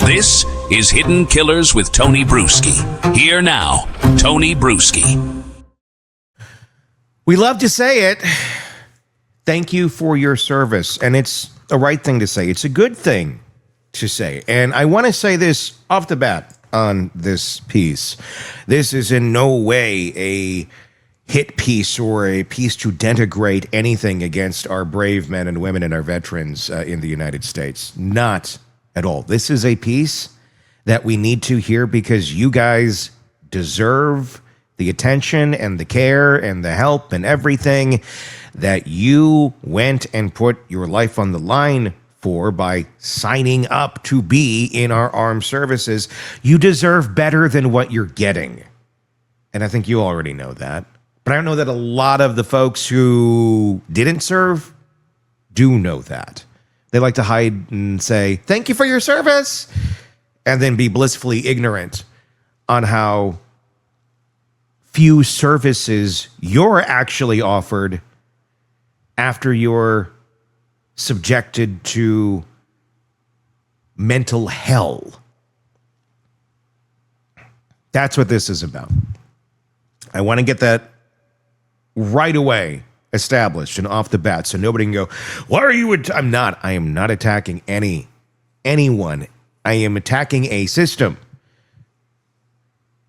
This is Hidden Killers with Tony Bruschi. Here now, Tony Bruschi. We love to say it. Thank you for your service. And it's the right thing to say. It's a good thing to say. And I want to say this off the bat on this piece. This is in no way a hit piece or a piece to denigrate anything against our brave men and women and our veterans in the United States. Not at all. This is a piece that we need to hear because you guys deserve the attention and the care and the help and everything that you went and put your life on the line for by signing up to be in our armed services. You deserve better than what you're getting. And I think you already know that. But I don't know that a lot of the folks who didn't serve do know that. They like to hide and say, thank you for your service, and then be blissfully ignorant on how few services you're actually offered after you're subjected to mental hell. That's what this is about. I want to get that right away established and off the bat so nobody can go, why are you I am not attacking anyone. I am attacking a system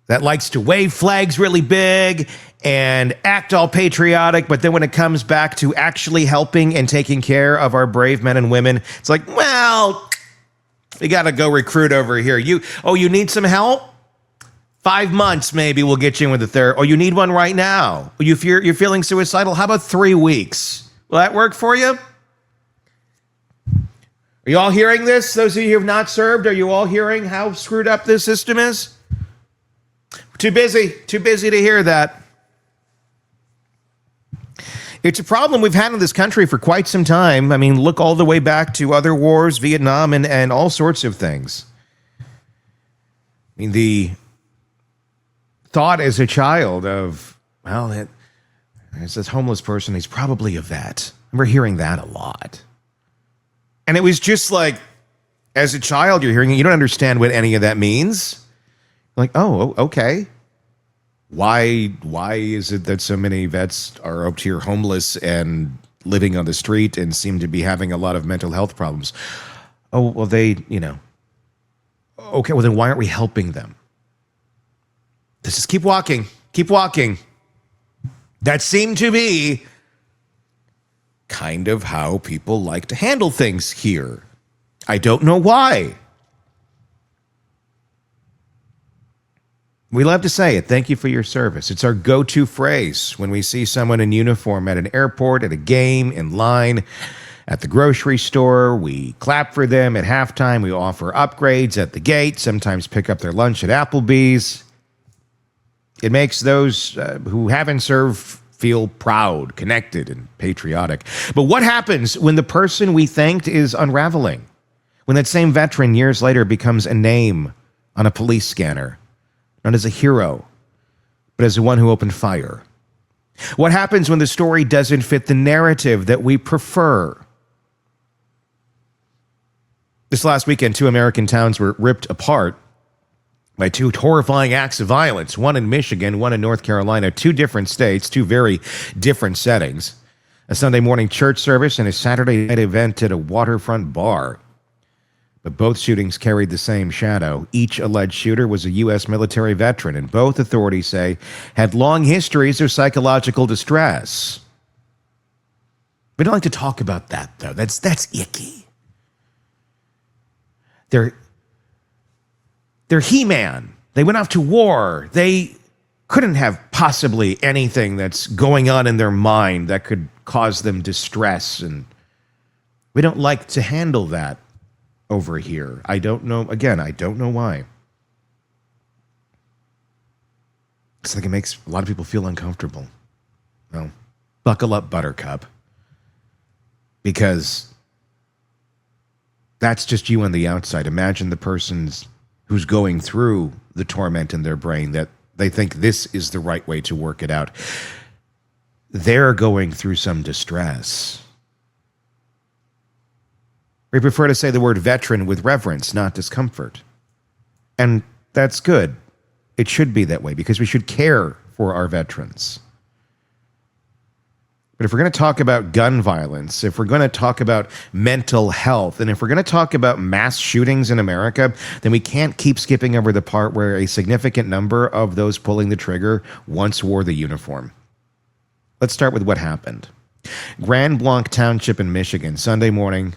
that likes to wave flags really big and act all patriotic, but then when it comes back to actually helping and taking care of our brave men and women, it's like, well, we got to go recruit over here. You need some help? 5 months, maybe we'll get you in with the third. Or you need one right now. You're feeling suicidal? How about 3 weeks? Will that work for you? Are you all hearing this? Those of you who have not served, are you all hearing how screwed up this system is? Too busy to hear that. It's a problem we've had in this country for quite some time. I mean, look all the way back to other wars, Vietnam, and all sorts of things. I mean, the thought as a child of, well, it's this homeless person, he's probably a vet. I remember hearing that a lot. And it was just like, as a child, you're hearing it, you don't understand what any of that means. Like, oh, okay. Why is it that so many vets are up here homeless and living on the street and seem to be having a lot of mental health problems? Oh, well, okay, well, then why aren't we helping them? Let's just keep walking. That seemed to be kind of how people like to handle things here. I don't know why. We love to say it. Thank you for your service. It's our go-to phrase when we see someone in uniform at an airport, at a game, in line, at the grocery store. We clap for them at halftime. We offer upgrades at the gate, sometimes pick up their lunch at Applebee's. It makes those who haven't served feel proud, connected, and patriotic. But what happens when the person we thanked is unraveling? When that same veteran years later becomes a name on a police scanner, not as a hero, but as the one who opened fire? What happens when the story doesn't fit the narrative that we prefer? This last weekend, 2 American towns were ripped apart by 2 horrifying acts of violence, one in Michigan, one in North Carolina, 2 different states, 2 very different settings. A Sunday morning church service and a Saturday night event at a waterfront bar. But both shootings carried the same shadow. Each alleged shooter was a U.S. military veteran, and both, authorities say, had long histories of psychological distress. We don't like to talk about that, though. That's icky. They're He-Man. They went off to war. They couldn't have possibly anything that's going on in their mind that could cause them distress. And we don't like to handle that over here. I don't know. Again, I don't know why. It's like it makes a lot of people feel uncomfortable. Well, buckle up, Buttercup. Because that's just you on the outside. Imagine the person's who's going through the torment in their brain that they think this is the right way to work it out. They're going through some distress. We prefer to say the word veteran with reverence, not discomfort. And that's good. It should be that way because we should care for our veterans. But if we're going to talk about gun violence, if we're going to talk about mental health, and if we're going to talk about mass shootings in America, then we can't keep skipping over the part where a significant number of those pulling the trigger once wore the uniform. Let's start with what happened. Grand Blanc Township in Michigan, Sunday morning,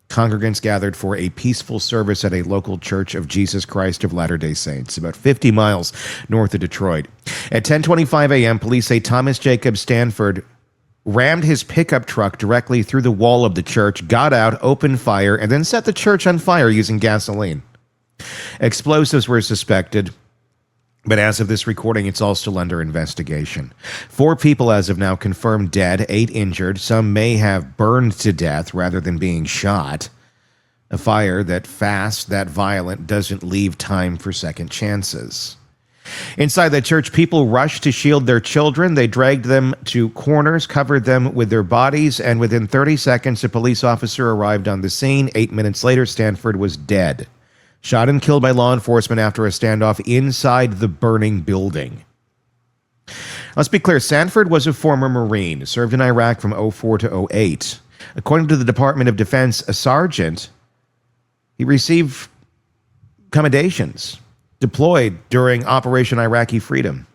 congregants gathered for a peaceful service at a local Church of Jesus Christ of Latter-day Saints, about 50 miles north of Detroit. At 10:25 a.m., police say Thomas Jacob Stanford rammed his pickup truck directly through the wall of the church, got out, opened fire, and then set the church on fire using gasoline. Explosives were suspected, but as of this recording, it's all still under investigation. 4 people as of now confirmed dead, 8 injured. Some may have burned to death rather than being shot. A fire that fast, that violent, doesn't leave time for second chances. Inside the church, people rushed to shield their children. They dragged them to corners, covered them with their bodies, and within 30 seconds, a police officer arrived on the scene. 8 minutes later, Stanford was dead. Shot and killed by law enforcement after a standoff inside the burning building. Let's be clear, Stanford was a former Marine, served in Iraq from 2004 to 2008. According to the Department of Defense, a sergeant, he received commendations, deployed during Operation Iraqi Freedom.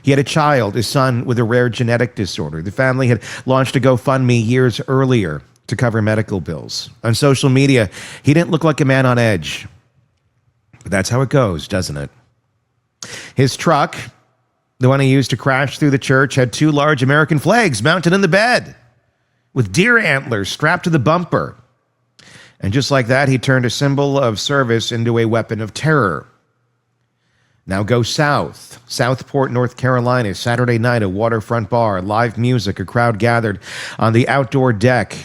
He had a child, a son with a rare genetic disorder. The family had launched a GoFundMe years earlier to cover medical bills. On social media, he didn't look like a man on edge. But that's how it goes, doesn't it? His truck, the one he used to crash through the church, had 2 large American flags mounted in the bed with deer antlers strapped to the bumper. And just like that, he turned a symbol of service into a weapon of terror. Now go south. Southport, North Carolina, Saturday night, a waterfront bar, live music, a crowd gathered on the outdoor deck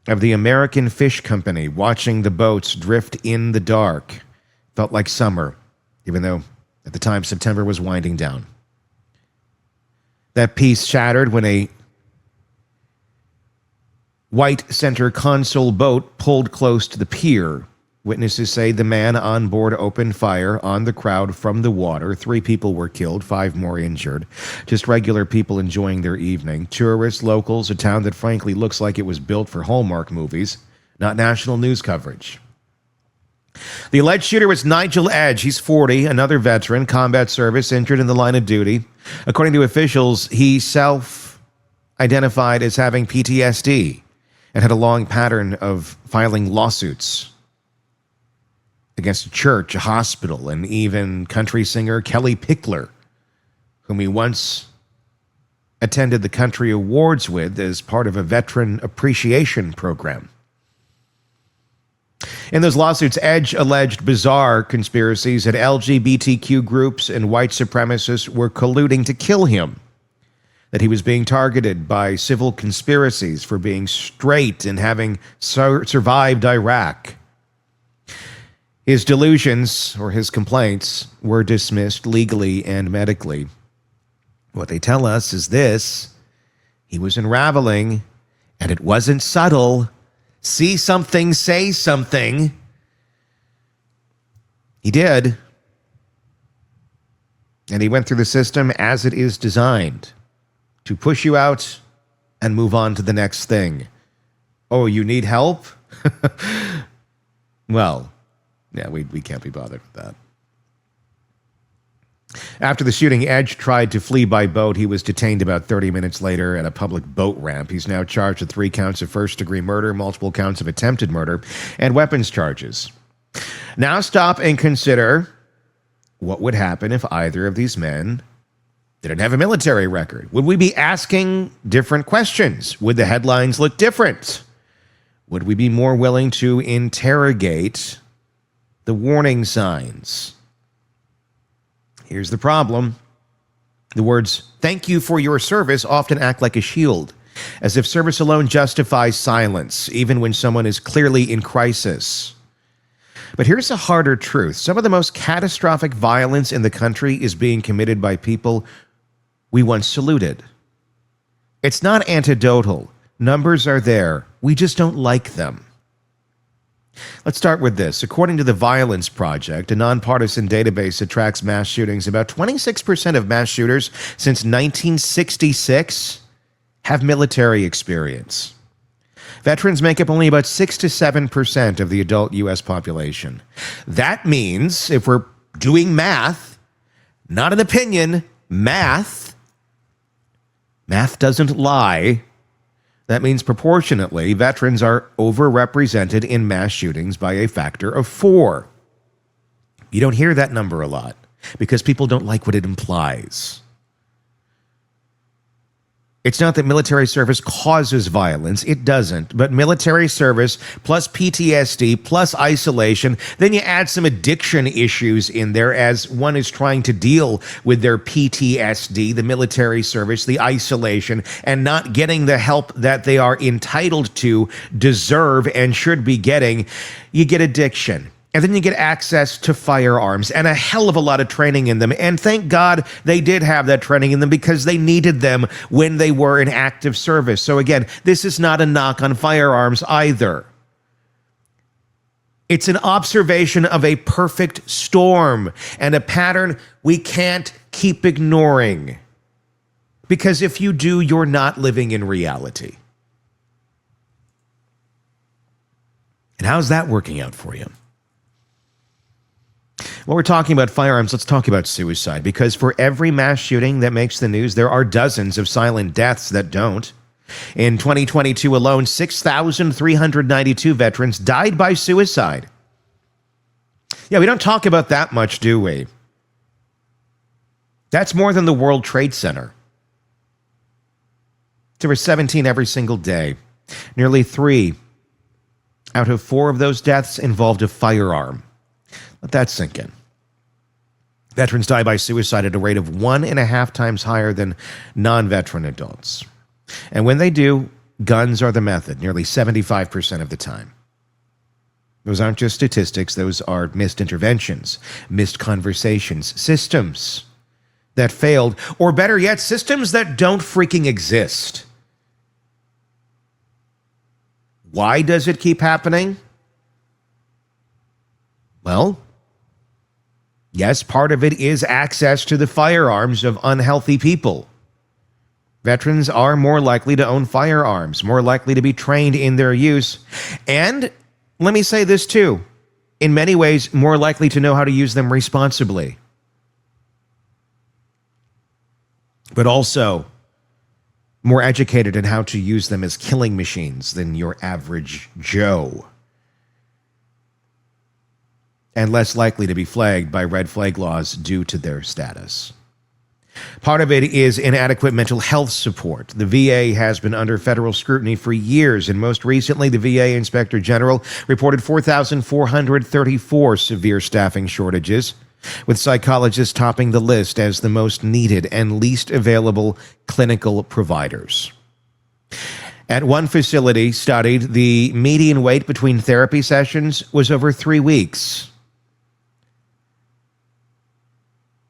of the American Fish Company, watching the boats drift in the dark. Felt like summer, even though at the time September was winding down. That peace shattered when a white center console boat pulled close to the pier. Witnesses say the man on board opened fire on the crowd from the water. 3 people were killed, 5 more injured. Just regular people enjoying their evening. Tourists, locals, a town that frankly looks like it was built for Hallmark movies, not national news coverage. The alleged shooter was Nigel Edge. He's 40, another veteran, combat service, injured in the line of duty. According to officials, he self-identified as having PTSD and had a long pattern of filing lawsuits against a church, a hospital, and even country singer Kelly Pickler, whom he once attended the country awards with as part of a veteran appreciation program. In those lawsuits, Edge alleged bizarre conspiracies that LGBTQ groups and white supremacists were colluding to kill him, that he was being targeted by civil conspiracies for being straight and having survived Iraq. His delusions, or his complaints, were dismissed legally and medically. What they tell us is this: he was unraveling, and it wasn't subtle. See something, say something. He did. And he went through the system as it is designed, to push you out and move on to the next thing. Oh, you need help? Well, yeah, we can't be bothered with that. After the shooting, Edge tried to flee by boat. He was detained about 30 minutes later at a public boat ramp. He's now charged with 3 counts of first-degree murder, multiple counts of attempted murder, and weapons charges. Now stop and consider what would happen if either of these men didn't have a military record. Would we be asking different questions? Would the headlines look different? Would we be more willing to interrogate the warning signs? Here's the problem. The words, "thank you for your service," often act like a shield, as if service alone justifies silence, even when someone is clearly in crisis. But here's a harder truth. Some of the most catastrophic violence in the country is being committed by people we once saluted. It's not anecdotal. Numbers are there. We just don't like them. Let's start with this. According to the Violence Project, a nonpartisan database that tracks mass shootings, about 26% of mass shooters since 1966 have military experience. Veterans make up only about 6 to 7% of the adult U.S. population. That means, if we're doing math, not an opinion, math doesn't lie. That means proportionately, veterans are overrepresented in mass shootings by a factor of 4. You don't hear that number a lot because people don't like what it implies. It's not that military service causes violence. It doesn't. But military service plus PTSD plus isolation, then you add some addiction issues in there as one is trying to deal with their PTSD, the military service, the isolation, and not getting the help that they are entitled to, deserve, and should be getting. You get addiction. And then you get access to firearms and a hell of a lot of training in them. And thank God they did have that training in them because they needed them when they were in active service. So again, this is not a knock on firearms either. It's an observation of a perfect storm and a pattern we can't keep ignoring. Because if you do, you're not living in reality. And how's that working out for you? While we're talking about firearms, let's talk about suicide, because for every mass shooting that makes the news, there are dozens of silent deaths that don't. In 2022 alone, 6,392 veterans died by suicide. Yeah, we don't talk about that much, do we? That's more than the World Trade Center. There were 17 every single day. Nearly 3 out of 4 of those deaths involved a firearm. Let that sink in. Veterans die by suicide at a rate of 1.5 times higher than non-veteran adults. And when they do, guns are the method, nearly 75% of the time. Those aren't just statistics, those are missed interventions, missed conversations, systems that failed, or better yet, systems that don't freaking exist. Why does it keep happening? Well, yes, part of it is access to the firearms of unhealthy people. Veterans are more likely to own firearms, more likely to be trained in their use, and let me say this too, in many ways, more likely to know how to use them responsibly. But also more educated in how to use them as killing machines than your average Joe. And less likely to be flagged by red flag laws due to their status. Part of it is inadequate mental health support. The VA has been under federal scrutiny for years, and most recently, the VA Inspector General reported 4,434 severe staffing shortages, with psychologists topping the list as the most needed and least available clinical providers. At one facility studied, the median wait between therapy sessions was over 3 weeks.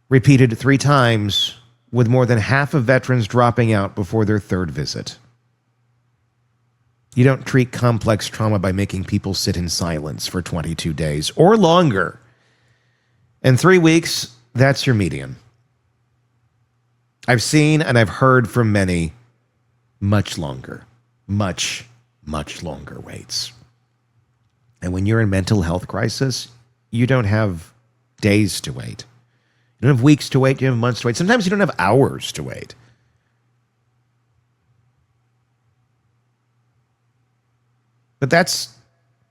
Repeated 3 times, with more than half of veterans dropping out before their 3rd visit. You don't treat complex trauma by making people sit in silence for 22 days or longer. And 3 weeks, that's your median. I've seen and I've heard from many much longer, much longer waits. And when you're in mental health crisis, you don't have days to wait. You don't have weeks to wait, you have months to wait. Sometimes you don't have hours to wait. But that's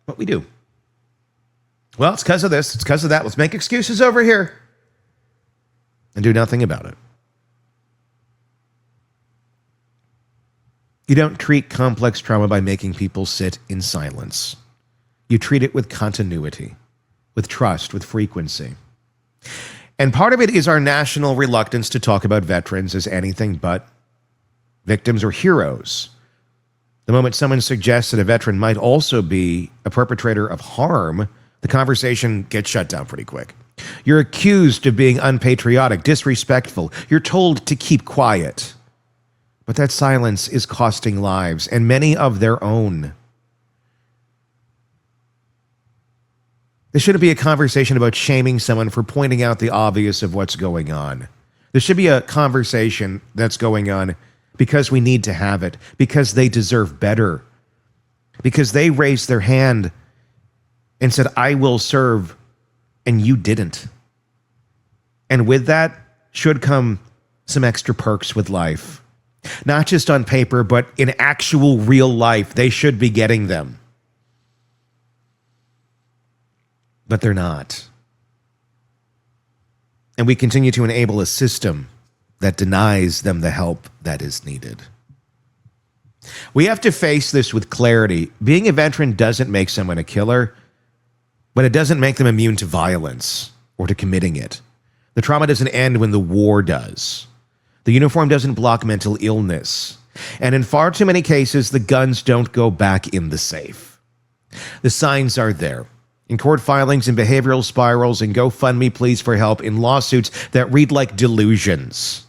what we do. Well, it's because of this, it's because of that. Let's make excuses over here and do nothing about it. You don't treat complex trauma by making people sit in silence. You treat it with continuity, with trust, with frequency. And part of it is our national reluctance to talk about veterans as anything but victims or heroes. The moment someone suggests that a veteran might also be a perpetrator of harm, the conversation gets shut down pretty quick. You're accused of being unpatriotic, disrespectful. You're told to keep quiet. But that silence is costing lives, and many of their own. There shouldn't be a conversation about shaming someone for pointing out the obvious of what's going on. There should be a conversation that's going on because we need to have it, because they deserve better, because they raised their hand and said, I will serve, and you didn't. And with that should come some extra perks with life. Not just on paper, but in actual real life, they should be getting them. But they're not. And we continue to enable a system that denies them the help that is needed. We have to face this with clarity. Being a veteran doesn't make someone a killer, but it doesn't make them immune to violence or to committing it. The trauma doesn't end when the war does. The uniform doesn't block mental illness. And in far too many cases, the guns don't go back in the safe. The signs are there. In court filings, in behavioral spirals, in GoFundMe pleas for help, in lawsuits that read like delusions,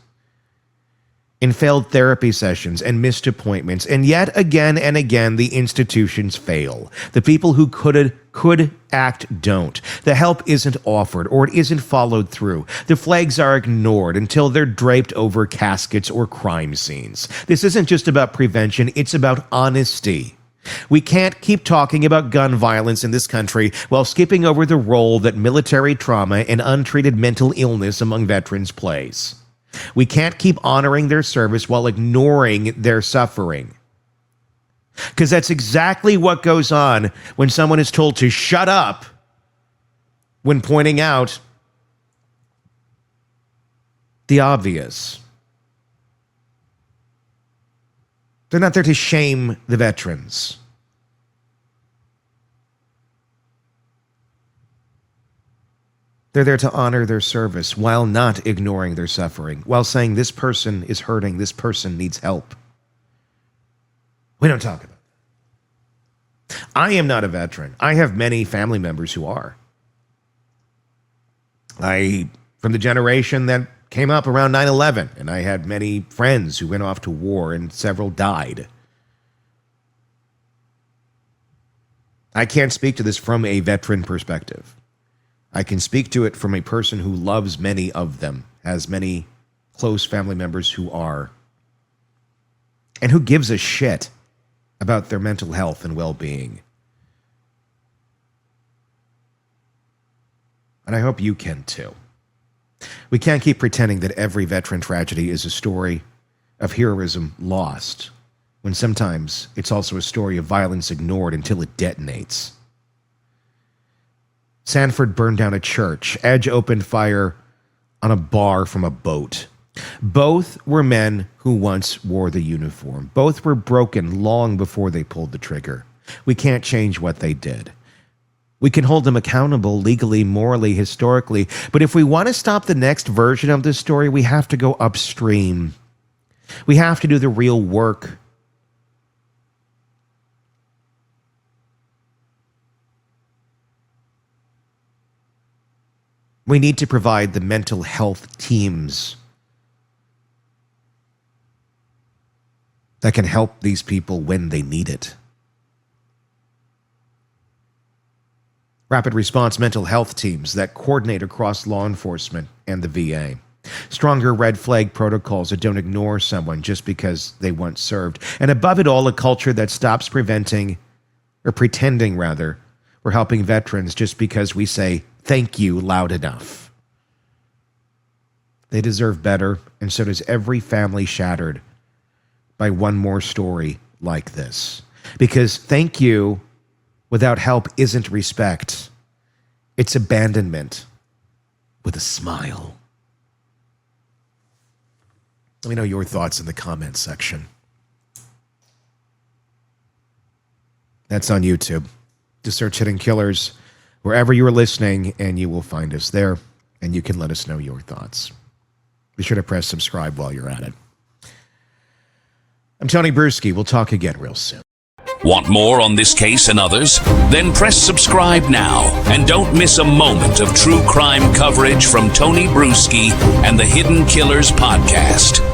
in failed therapy sessions and missed appointments, and yet again and again, the institutions fail. The people who could act don't. The help isn't offered or it isn't followed through. The flags are ignored until they're draped over caskets or crime scenes. This isn't just about prevention, it's about honesty. We can't keep talking about gun violence in this country while skipping over the role that military trauma and untreated mental illness among veterans plays. We can't keep honoring their service while ignoring their suffering. Because that's exactly what goes on when someone is told to shut up when pointing out the obvious. They're not there to shame the veterans. They're there to honor their service while not ignoring their suffering, while saying this person is hurting, this person needs help. We don't talk about that. I am not a veteran. I have many family members who are. From the generation that came up around 9/11, and I had many friends who went off to war and several died. I can't speak to this from a veteran perspective. I can speak to it from a person who loves many of them, has many close family members who are, and who gives a shit about their mental health and well-being. And I hope you can too. We can't keep pretending that every veteran tragedy is a story of heroism lost, when sometimes it's also a story of violence ignored until it detonates. Sanford burned down a church. Edge opened fire on a bar from a boat. Both were men who once wore the uniform. Both were broken long before they pulled the trigger. We can't change what they did. We can hold them accountable legally, morally, historically. But if we want to stop the next version of this story, we have to go upstream. We have to do the real work. We need to provide the mental health teams that can help these people when they need it. Rapid response mental health teams that coordinate across law enforcement and the VA. Stronger red flag protocols that don't ignore someone just because they once served. And above it all, a culture that stops pretending we're helping veterans just because we say thank you loud enough. They deserve better, and so does every family shattered by one more story like this. Because thank you without help isn't respect. It's abandonment with a smile. Let me know your thoughts in the comments section. That's on YouTube. Just search Hidden Killers wherever you are listening, and you will find us there, and you can let us know your thoughts. Be sure to press subscribe while you're at it. I'm Tony Bruschi. We'll talk again real soon. Want more on this case and others? Then press subscribe now and don't miss a moment of true crime coverage from Tony Bruschi and the Hidden Killers podcast.